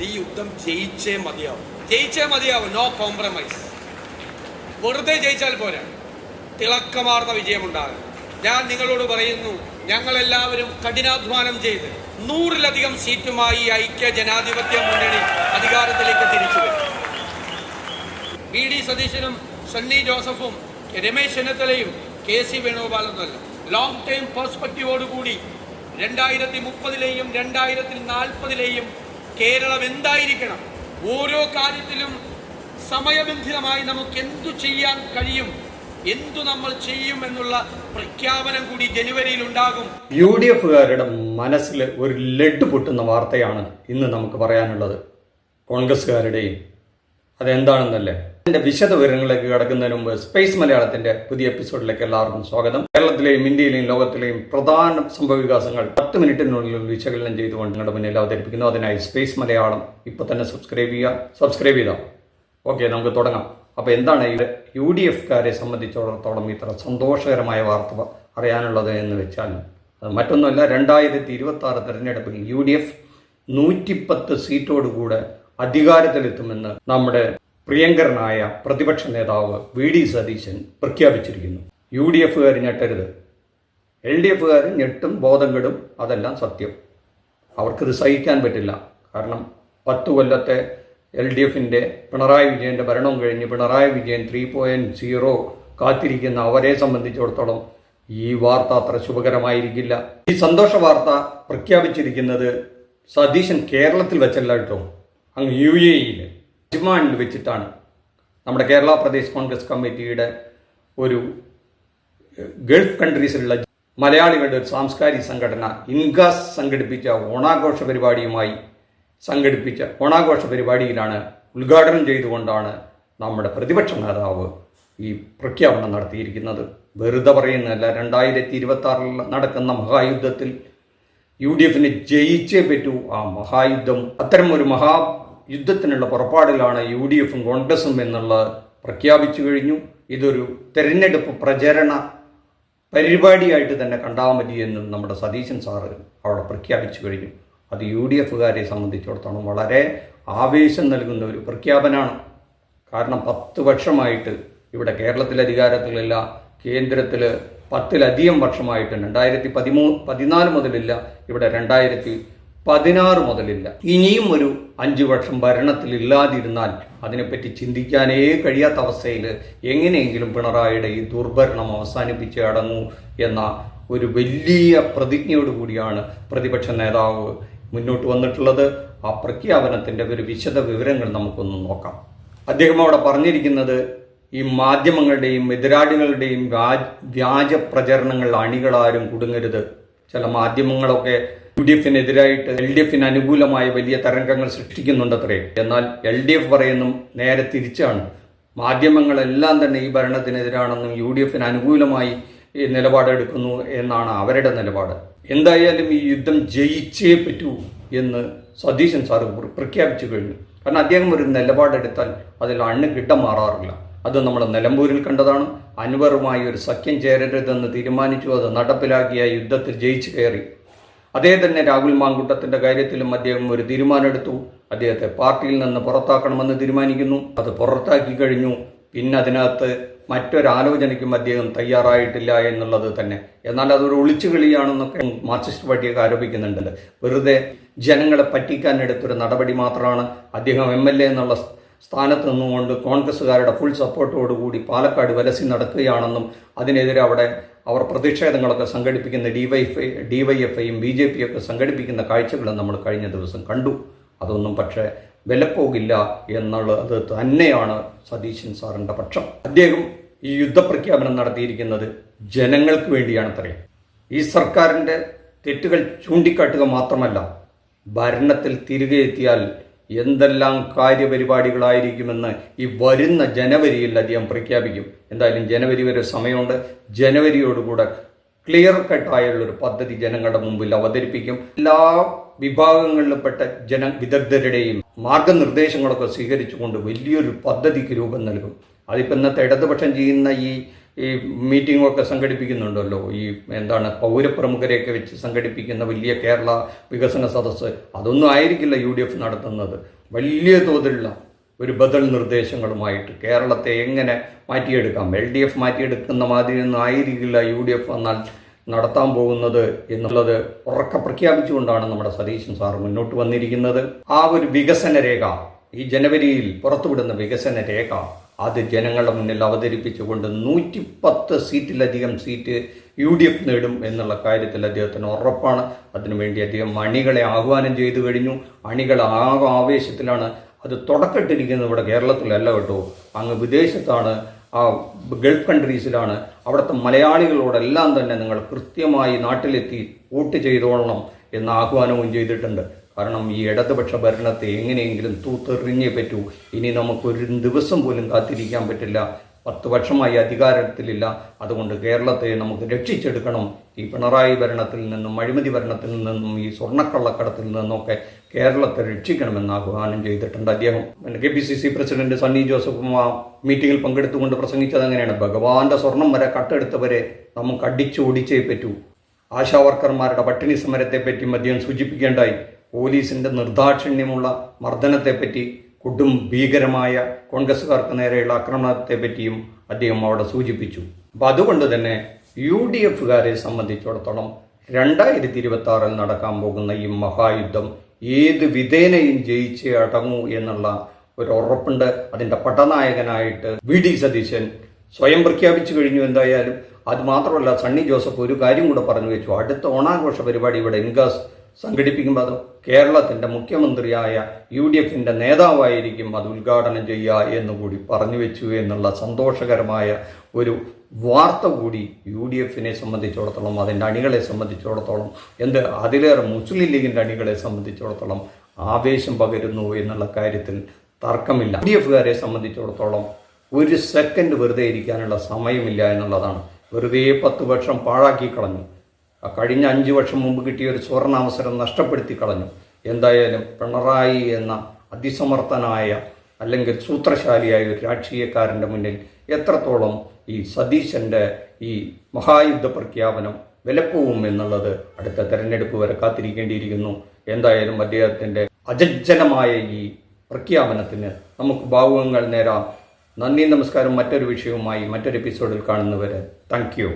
ഈ യുദ്ധം ജയിച്ചേ മതിയാവും. No compromise. വെറുതെ ജയിച്ചാൽ പോരാ, തിളക്കമാർന്ന വിജയമുണ്ടാകും. ഞാൻ നിങ്ങളോട് പറയുന്നു, ഞങ്ങളെല്ലാവരും കഠിനാധ്വാനം ചെയ്ത് 100-ലധികം സീറ്റുമായി ഐക്യ ജനാധിപത്യ മുന്നണി അധികാരത്തിലേക്ക് തിരിച്ചു വരും. വി.ഡി. സതീശനും സണ്ണി ജോസഫും രമേശ് ചെന്നിത്തലയും കെ.സി. വേണുഗോപാലൊന്നുമല്ല. ലോങ് ടൈം പെർസ്പെക്റ്റീവോടുകൂടി 2030-ലെയും 2040-ലെയും കേരളം എന്തായിരിക്കണം, ഓരോ കാര്യത്തിലും സമയബന്ധിതമായി നമുക്ക് എന്തു ചെയ്യാൻ കഴിയും, എന്തു നമ്മൾ ചെയ്യും എന്നുള്ള പ്രഖ്യാപനം കൂടി ജനുവരിയിൽ ഉണ്ടാകും. UDF-കാരുടെ മനസ്സിൽ ഒരു ലഡ് പൊട്ടുന്ന വാർത്തയാണ് ഇന്ന് നമുക്ക് പറയാനുള്ളത്. കോൺഗ്രസ്സുകാരുടെയും അതെന്താണെന്നല്ലേ. ഇതിന്റെ വിശദ വിവരങ്ങളിലേക്ക് കടക്കുന്നതിന് മുമ്പ് സ്പേസ് മലയാളത്തിന്റെ പുതിയ എപ്പിസോഡിലേക്ക് എല്ലാവർക്കും സ്വാഗതം. കേരളത്തിലെയും ഇന്ത്യയിലെയും ലോകത്തിലെയും പ്രധാന സംഭവവികാസങ്ങൾ 10 മിനിറ്റിനുള്ളിൽ വിശകലനം ചെയ്തുകൊണ്ട് നിങ്ങളുടെ മുന്നിൽ അവതരിപ്പിക്കുന്നു. അതിനായി സ്പേസ് മലയാളം ഇപ്പൊ തന്നെ സബ്സ്ക്രൈബ് ചെയ്താൽ ഓക്കെ, നമുക്ക് തുടങ്ങാം. അപ്പോൾ എന്താണ് UDF-കാരെ സംബന്ധിച്ചിടത്തോളം ഇത്ര സന്തോഷകരമായ വാർത്ത അറിയാനുള്ളത് എന്ന് വെച്ചാൽ അത് മറ്റൊന്നുമല്ല, 2026 തെരഞ്ഞെടുപ്പിൽ UDF 110 സീറ്റോടുകൂടെ അധികാരത്തിലെത്തുമെന്ന് നമ്മുടെ പ്രിയങ്കരനായ പ്രതിപക്ഷ നേതാവ് വി.ഡി. സതീശൻ പ്രഖ്യാപിച്ചിരിക്കുന്നു. UDF-കാർ ഞെട്ടരുത്, LDF-കാർ ഞെട്ടും ബോധം കെടും, അതെല്ലാം സത്യം. അവർക്കിത് സഹിക്കാൻ പറ്റില്ല. കാരണം 10 കൊല്ലത്തെ LDF-ന്റെ പിണറായി വിജയന്റെ ഭരണം കഴിഞ്ഞ് പിണറായി വിജയൻ 3.0 കാത്തിരിക്കുന്ന അവരെ സംബന്ധിച്ചിടത്തോളം ഈ വാർത്ത അത്ര ശുഭകരമായിരിക്കില്ല. ഈ സന്തോഷ വാർത്ത പ്രഖ്യാപിച്ചിരിക്കുന്നത് സതീശൻ കേരളത്തിൽ വെച്ചല്ല കേട്ടോ, അങ്ങ് UAE-യിൽ അജ്മാനിൽ വെച്ചിട്ടാണ്. നമ്മുടെ കേരള പ്രദേശ് കോൺഗ്രസ് കമ്മിറ്റിയുടെ ഒരു ഗൾഫ് കൺട്രീസിലുള്ള മലയാളികളുടെ ഒരു സാംസ്കാരിക സംഘടന ഇൻഗാസ് സംഘടിപ്പിച്ച ഓണാഘോഷ പരിപാടിയിലാണ് ഉദ്ഘാടനം ചെയ്തുകൊണ്ടാണ് നമ്മുടെ പ്രതിപക്ഷ നേതാവ് ഈ പ്രഖ്യാപനം നടത്തിയിരിക്കുന്നത്. വെറുതെ പറയുന്നതല്ല. 2026 നടക്കുന്ന മഹായുദ്ധത്തിൽ UDF-ന് ജയിച്ചേ പറ്റൂ. ആ മഹായുദ്ധം, അത്തരം ഒരു മഹായുദ്ധത്തിനുള്ള പുറപ്പാടിലാണ് UDF-ഉം കോൺഗ്രസും എന്നുള്ളത് പ്രഖ്യാപിച്ചു കഴിഞ്ഞു. ഇതൊരു തെരഞ്ഞെടുപ്പ് പ്രചരണ പരിപാടിയായിട്ട് തന്നെ കണ്ടാൽ മതിയെന്നും നമ്മുടെ സതീശൻ സാറ് അവിടെ പ്രഖ്യാപിച്ചു കഴിഞ്ഞു. അത് UDF-കാരെ സംബന്ധിച്ചിടത്തോളം വളരെ ആവേശം നൽകുന്ന ഒരു പ്രഖ്യാപനമാണ്. കാരണം 10 വർഷമായിട്ട് ഇവിടെ കേരളത്തിൽ അധികാരത്തിലില്ല, കേന്ദ്രത്തിൽ 10-ലധികം വർഷമായിട്ട് 2014 മുതലില്ല, ഇവിടെ 2016 മുതലില്ല. ഇനിയും ഒരു 5 വർഷം ഭരണത്തിലില്ലാതിരുന്നാൽ അതിനെപ്പറ്റി ചിന്തിക്കാനേ കഴിയാത്ത അവസ്ഥയിൽ എങ്ങനെയെങ്കിലും പിണറായിയുടെ ഈ ദുർഭരണം അവസാനിപ്പിച്ച് അടങ്ങൂ എന്ന ഒരു വലിയ പ്രതിജ്ഞയോടുകൂടിയാണ് പ്രതിപക്ഷ നേതാവ് മുന്നോട്ട് വന്നിട്ടുള്ളത്. ആ പ്രഖ്യാപനത്തിൻ്റെ ഒരു വിശദ വിവരങ്ങൾ നമുക്കൊന്ന് നോക്കാം. അദ്ദേഹം അവിടെ പറഞ്ഞിരിക്കുന്നത്, ഈ മാധ്യമങ്ങളുടെയും എതിരാളികളുടെയും വ്യാജ പ്രചരണങ്ങൾ അണികളാരും കുടുങ്ങരുത്. ചില മാധ്യമങ്ങളൊക്കെ UDF-നെതിരായിട്ട് LDF-ന് അനുകൂലമായ വലിയ തരംഗങ്ങൾ സൃഷ്ടിക്കുന്നുണ്ടത്രേ. എന്നാൽ LDF പറയുന്നു നേരെ തിരിച്ചാണ്. മാധ്യമങ്ങളെല്ലാം തന്നെ ഈ ഭരണത്തിനെതിരാണെന്നും UDF-ന് അനുകൂലമായി നിലപാടെടുക്കുന്നു എന്നാണ് അവരുടെ നിലപാട്. എന്തായാലും ഈ യുദ്ധം ജയിച്ചേ പറ്റൂ എന്ന് സതീശൻ സാറ് പ്രഖ്യാപിച്ചു കഴിഞ്ഞു. കാരണം അദ്ദേഹം ഒരു നിലപാടെടുത്താൽ അതിൽ അണ്ണുകിട്ടം മാറാറില്ല. അത് നമ്മൾ നിലമ്പൂരിൽ കണ്ടതാണ്. അൻവറുമായി ഒരു സഖ്യം ചേരരുതെന്ന് തീരുമാനിച്ചു, അത് നടപ്പിലാക്കിയ യുദ്ധത്തിൽ ജയിച്ചു കയറി. അതേ തന്നെ രാഹുൽ മാങ്കൂട്ടത്തിന്റെ കാര്യത്തിലും അദ്ദേഹം ഒരു തീരുമാനമെടുത്തു. അദ്ദേഹത്തെ പാർട്ടിയിൽ നിന്ന് പുറത്താക്കണമെന്ന് തീരുമാനിക്കുന്നു. അത് പുറത്താക്കി കഴിഞ്ഞു. പിന്നെ അതിനകത്ത് മറ്റൊരാലോചനയ്ക്കും അദ്ദേഹം തയ്യാറായിട്ടില്ല എന്നുള്ളത് തന്നെ. എന്നാൽ അതൊരു ഒളിച്ചുകളിയാണെന്നൊക്കെ മാർക്സിസ്റ്റ് പാർട്ടിയൊക്കെ ആരോപിക്കുന്നുണ്ടല്ലോ. വെറുതെ ജനങ്ങളെ പറ്റിക്കാൻ എടുത്തൊരു നടപടി മാത്രമാണ്. അദ്ദേഹം MLA എന്നുള്ള സ്ഥാനത്ത് നിന്നുകൊണ്ട് കോൺഗ്രസ്സുകാരുടെ ഫുൾ സപ്പോർട്ടോടുകൂടി പാലക്കാട് വലസി നടക്കുകയാണെന്നും അതിനെതിരെ അവിടെ അവർ പ്രതിഷേധങ്ങളൊക്കെ സംഘടിപ്പിക്കുന്ന DYFIയും BJPയൊക്കെ സംഘടിപ്പിക്കുന്ന കാഴ്ചകളും നമ്മൾ കഴിഞ്ഞ ദിവസം കണ്ടു. അതൊന്നും പക്ഷേ വിലപ്പോകില്ല എന്നുള്ളത് തന്നെയാണ് സതീശൻ സാറിൻ്റെ പക്ഷം. അദ്ദേഹം ഈ യുദ്ധപ്രഖ്യാപനം നടത്തിയിരിക്കുന്നത് ജനങ്ങൾക്ക് വേണ്ടിയാണത്രേ. ഈ സർക്കാരിൻ്റെ തെറ്റുകൾ ചൂണ്ടിക്കാട്ടുക മാത്രമല്ല, ഭരണത്തിൽ തിരികെ എത്തിയാൽ എന്തെല്ലാം കാര്യപരിപാടികളായിരിക്കുമെന്ന് ഈ വരുന്ന ജനുവരിയിൽ അദ്ദേഹം പ്രഖ്യാപിക്കും. എന്തായാലും ജനുവരി വരെ സമയമുണ്ട്. ജനുവരിയോടുകൂടെ ക്ലിയർ കട്ടായുള്ളൊരു പദ്ധതി ജനങ്ങളുടെ മുമ്പിൽ അവതരിപ്പിക്കും. എല്ലാ വിഭാഗങ്ങളിൽപ്പെട്ട വിദഗ്ധരുടെയും മാർഗനിർദ്ദേശങ്ങളൊക്കെ സ്വീകരിച്ചുകൊണ്ട് വലിയൊരു പദ്ധതിക്ക് രൂപം നൽകും. അതിപ്പോൾ ഇന്നത്തെ ഇടതുപക്ഷം ചെയ്യുന്ന ഈ ഈ മീറ്റിങ്ങൊക്കെ സംഘടിപ്പിക്കുന്നുണ്ടല്ലോ, ഈ എന്താണ് പൗരപ്രമുഖരെയൊക്കെ വെച്ച് സംഘടിപ്പിക്കുന്ന വലിയ കേരള വികസന സദസ്സ്, അതൊന്നും ആയിരിക്കില്ല UDF നടത്തുന്നത്. വലിയ തോതിലുള്ള ഒരു ബദൽ നിർദ്ദേശങ്ങളുമായിട്ട് കേരളത്തെ എങ്ങനെ മാറ്റിയെടുക്കാം, LDF മാറ്റിയെടുക്കുന്ന മാതിരിയൊന്നും ആയിരിക്കില്ല UDF എന്നാൽ നടത്താൻ പോകുന്നത് എന്നുള്ളത് ഉറക്കെ പ്രഖ്യാപിച്ചുകൊണ്ടാണ് നമ്മുടെ സതീശൻ സാർ മുന്നോട്ട് വന്നിരിക്കുന്നത്. ആ ഒരു വികസന രേഖ, ഈ ജനുവരിയിൽ പുറത്തുവിടുന്ന വികസന രേഖ, അത് ജനങ്ങളുടെ മുന്നിൽ അവതരിപ്പിച്ചുകൊണ്ട് 110 സീറ്റിലധികം സീറ്റ് UDF നേടും എന്നുള്ള കാര്യത്തിൽ അദ്ദേഹത്തിന് ഉറപ്പാണ്. അതിനുവേണ്ടി അദ്ദേഹം അണികളെ ആഹ്വാനം ചെയ്തു കഴിഞ്ഞു. അണികൾ ആവേശത്തിലാണ്. അത് തുടക്കമിട്ടിരിക്കുന്നത് ഇവിടെ കേരളത്തിലല്ല കേട്ടോ, അങ്ങ് വിദേശത്താണ്, ആ ഗൾഫ് കൺട്രീസിലാണ്. അവിടുത്തെ മലയാളികളോടെല്ലാം തന്നെ നിങ്ങൾ കൃത്യമായി നാട്ടിലെത്തി വോട്ട് ചെയ്തോളണം എന്ന ആഹ്വാനവും ചെയ്തിട്ടുണ്ട്. കാരണം ഈ ഇടതുപക്ഷ ഭരണത്തെ എങ്ങനെയെങ്കിലും തൂത്തെറിഞ്ഞേ പറ്റൂ. ഇനി നമുക്കൊരു ദിവസം പോലും കാത്തിരിക്കാൻ പറ്റില്ല. 10 വർഷമായി അധികാരത്തിലില്ല. അതുകൊണ്ട് കേരളത്തെ നമുക്ക് രക്ഷിച്ചെടുക്കണം. ഈ പിണറായി ഭരണത്തിൽ നിന്നും, അഴിമതി ഭരണത്തിൽ നിന്നും, ഈ സ്വർണ്ണക്കള്ളക്കടത്തിൽ നിന്നൊക്കെ കേരളത്തെ രക്ഷിക്കണമെന്ന് ആഹ്വാനം ചെയ്തിട്ടുണ്ട് അദ്ദേഹം. KPCC പ്രസിഡന്റ് സണ്ണി ജോസഫും ആ മീറ്റിങ്ങിൽ പങ്കെടുത്തുകൊണ്ട് പ്രസംഗിച്ചത് അങ്ങനെയാണ്: ഭഗവാന്റെ സ്വർണം വരെ കട്ടെടുത്തവരെ നമുക്ക് അടിച്ചോടിച്ചേ പറ്റൂ. ആശാവർക്കർമാരുടെ പട്ടിണി സമരത്തെപ്പറ്റി അദ്ദേഹം സൂചിപ്പിക്കേണ്ടായി. പോലീസിന്റെ നിർദാക്ഷിണ്യമുള്ള മർദ്ദനത്തെപ്പറ്റി, കൊടും ഭീകരമായ കോൺഗ്രസ്സുകാർക്ക് നേരെയുള്ള ആക്രമണത്തെ പറ്റിയും അദ്ദേഹം അവിടെ സൂചിപ്പിച്ചു. അപ്പം അതുകൊണ്ട് തന്നെ UDFകാരെ സംബന്ധിച്ചിടത്തോളം 2026 നടക്കാൻ പോകുന്ന ഈ മഹായുദ്ധം ഏത് വിധേനയും ജയിച്ചേ അടങ്ങൂ എന്നുള്ള ഒരു ഉറപ്പുണ്ട്. അതിൻ്റെ പടനായകനായിട്ട് VD സതീശൻ സ്വയം പ്രഖ്യാപിച്ചു കഴിഞ്ഞു. എന്തായാലും അത് മാത്രമല്ല, സണ്ണി ജോസഫ് ഒരു കാര്യം കൂടെ പറഞ്ഞു വെച്ചു: അടുത്ത ഓണാഘോഷ പരിപാടി ഇവിടെ ഇൻഗാസ് സംഘടിപ്പിക്കുമ്പോൾ അത് കേരളത്തിൻ്റെ മുഖ്യമന്ത്രിയായ UDFന്റെ നേതാവായിരിക്കും അത് ഉദ്ഘാടനം ചെയ്യുക എന്നുകൂടി പറഞ്ഞു വെച്ചു എന്നുള്ള സന്തോഷകരമായ ഒരു വാർത്ത കൂടി UDFനെ സംബന്ധിച്ചിടത്തോളം, അതിൻ്റെ അണികളെ സംബന്ധിച്ചിടത്തോളം, അതിലേറെ മുസ്ലിം ലീഗിൻ്റെ അണികളെ സംബന്ധിച്ചിടത്തോളം ആവേശം പകരുന്നു എന്നുള്ള കാര്യത്തിൽ തർക്കമില്ല. UDFകാരെ സംബന്ധിച്ചിടത്തോളം ഒരു സെക്കൻഡ് വെറുതെ ഇരിക്കാനുള്ള സമയമില്ല എന്നുള്ളതാണ്. വെറുതെ 10 വർഷം പാഴാക്കി കളഞ്ഞു. കഴിഞ്ഞ 5 വർഷം മുമ്പ് കിട്ടിയ ഒരു സുവർണ അവസരം നഷ്ടപ്പെടുത്തി കളഞ്ഞു. എന്തായാലും പിണറായി എന്ന അതിസമർത്ഥനായ അല്ലെങ്കിൽ സൂത്രശാലിയായ ഒരു രാഷ്ട്രീയക്കാരൻ്റെ മുന്നിൽ എത്രത്തോളം ഈ സതീശൻ്റെ ഈ മഹായുദ്ധ പ്രഖ്യാപനം വിലപ്പോവും എന്നുള്ളത് അടുത്ത തെരഞ്ഞെടുപ്പ് വരെ കാത്തിരിക്കേണ്ടിയിരിക്കുന്നു. എന്തായാലും അദ്ദേഹത്തിൻ്റെ അജജ്ജനമായ ഈ പ്രഖ്യാപനത്തിന് നമുക്ക് ഭാവുകങ്ങൾ നേരാം. നന്ദി, നമസ്കാരം. മറ്റൊരു വിഷയവുമായി മറ്റൊരു എപ്പിസോഡിൽ കാണുന്നവരെ താങ്ക് യു.